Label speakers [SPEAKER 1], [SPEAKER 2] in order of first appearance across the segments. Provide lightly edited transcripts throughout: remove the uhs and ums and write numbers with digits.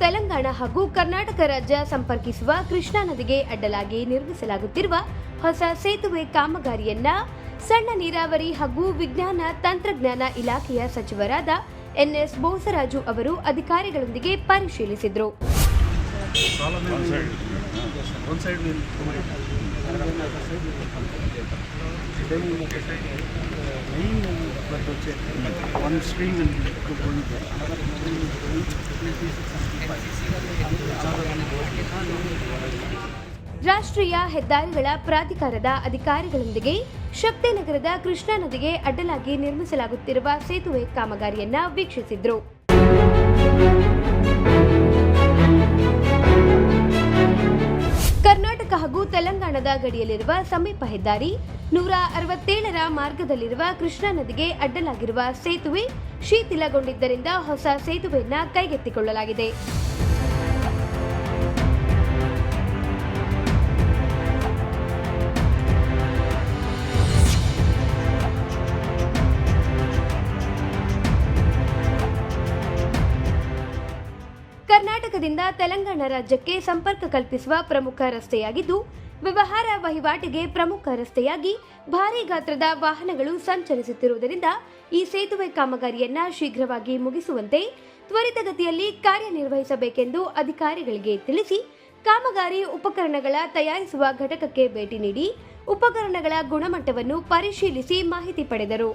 [SPEAKER 1] ತೆಲಂಗಾಣ ಹಾಗೂ ಕರ್ನಾಟಕ ರಾಜ್ಯ ಸಂಪರ್ಕಿಸುವ ಕೃಷ್ಣಾ ನದಿಗೆ ಅಡ್ಡಲಾಗಿ ನಿರ್ಮಿಸಲಾಗುತ್ತಿರುವ ಹೊಸ ಸೇತುವೆ ಕಾಮಗಾರಿಯನ್ನ ಸಣ್ಣ ನೀರಾವರಿ ಹಾಗೂ ವಿಜ್ಞಾನ ತಂತ್ರಜ್ಞಾನ ಇಲಾಖೆಯ ಸಚಿವರಾದ ಎನ್ಎಸ್ ಬೋಸರಾಜು ಅವರು ಅಧಿಕಾರಿಗಳೊಂದಿಗೆ ಪರಿಶೀಲಿಸಿದರು. ರಾಷ್ಟ್ರೀಯ ಹೆದ್ದಾರಿಗಳ ಪ್ರಾಧಿಕಾರದ ಅಧಿಕಾರಿಗಳೊಂದಿಗೆ ಶಕ್ತಿನಗರದ ಕೃಷ್ಣಾ ನದಿಗೆ ಅಡ್ಡಲಾಗಿ ನಿರ್ಮಿಸಲಾಗುತ್ತಿರುವ ಸೇತುವೆ ಕಾಮಗಾರಿಯನ್ನ ವೀಕ್ಷಿಸಿದ್ರು. ಕರ್ನಾಟಕ ಹಾಗೂ ತೆಲಂಗಾಣದ ಗಡಿಯಲ್ಲಿರುವ ಸಮೀಪ ಹೆದ್ದಾರಿ 167ರ ಮಾರ್ಗದಲ್ಲಿರುವ ಕೃಷ್ಣಾ ನದಿಗೆ ಅಡ್ಡಲಾಗಿರುವ ಸೇತುವೆ ಶಿಥಿಲಗೊಂಡಿದ್ದರಿಂದ ಹೊಸ ಸೇತುವೆಯನ್ನ ಕೈಗೆತ್ತಿಕೊಳ್ಳಲಾಗಿದೆ. ಕರ್ನಾಟಕದಿಂದ ತೆಲಂಗಾಣ ರಾಜ್ಯಕ್ಕೆ ಸಂಪರ್ಕ ಕಲ್ಪಿಸುವ ಪ್ರಮುಖ ರಸ್ತೆಯಾಗಿದ್ದು, ವ್ಯವಹಾರ ವಹಿವಾಟಿಗೆ ಪ್ರಮುಖ ರಸ್ತೆಯಾಗಿ ಭಾರೀ ಗಾತ್ರದ ವಾಹನಗಳು ಸಂಚರಿಸುತ್ತಿರುವುದರಿಂದ ಈ ಸೇತುವೆ ಕಾಮಗಾರಿಯನ್ನ ಶೀಘ್ರವಾಗಿ ಮುಗಿಸುವಂತೆ ತ್ವರಿತಗತಿಯಲ್ಲಿ ಕಾರ್ಯನಿರ್ವಹಿಸಬೇಕೆಂದು ಅಧಿಕಾರಿಗಳಿಗೆ ತಿಳಿಸಿ ಕಾಮಗಾರಿ ಉಪಕರಣಗಳ ತಯಾರಿಸುವ ಘಟಕಕ್ಕೆ ಭೇಟಿ ನೀಡಿ ಉಪಕರಣಗಳ ಗುಣಮಟ್ಟವನ್ನು ಪರಿಶೀಲಿಸಿ ಮಾಹಿತಿ ಪಡೆದರು.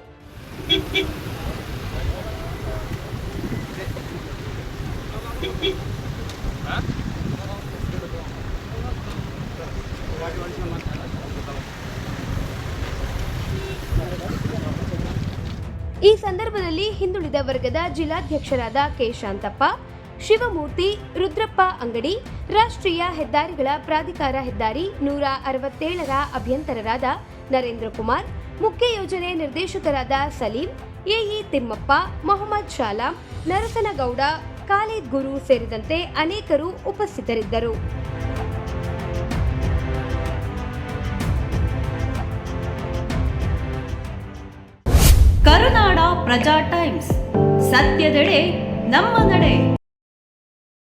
[SPEAKER 1] ಈ ಸಂದರ್ಭದಲ್ಲಿ ಹಿಂದುಳಿದ ವರ್ಗದ ಜಿಲ್ಲಾಧ್ಯಕ್ಷರಾದ ಕೆ. ಶಾಂತಪ್ಪ, ಶಿವಮೂರ್ತಿ, ರುದ್ರಪ್ಪ ಅಂಗಡಿ, ರಾಷ್ಟ್ರೀಯ ಹೆದ್ದಾರಿಗಳ ಪ್ರಾಧಿಕಾರ ಹೆದ್ದಾರಿ 167ರ ಅಭಿಯಂತರರಾದ ನರೇಂದ್ರ ಕುಮಾರ್, ಮುಖ್ಯ ಯೋಜನೆ ನಿರ್ದೇಶಕರಾದ ಸಲೀಂ, ಎಇ ತಿಮ್ಮಪ್ಪ, ಮೊಹಮ್ಮದ್ ಶಾಲಾಂ, ನರಸನಗೌಡ, ಖಾಲಿದ್ ಗುರು ಸೇರಿದಂತೆ ಅನೇಕರು ಉಪಸ್ಥಿತರಿದ್ದರು.
[SPEAKER 2] ಕರುನಾಡ ಪ್ರಜಾ ಟೈಮ್ಸ್, ಸತ್ಯದೆಡೆ ನಮ್ಮ ನಡೆ.